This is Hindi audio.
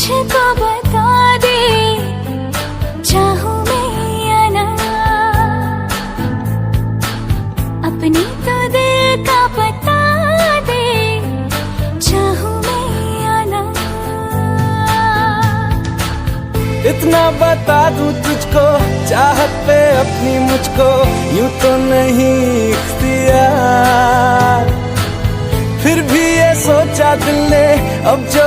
मुझको बता दे चाहूं मैं या ना, अपनी तो दिल का बता दे चाहूं मैं या ना। इतना बता दूं तुझको, चाहत पे अपनी मुझको यूं तो नहीं इख्तियार, फिर भी ये सोचा दिल ने अब जो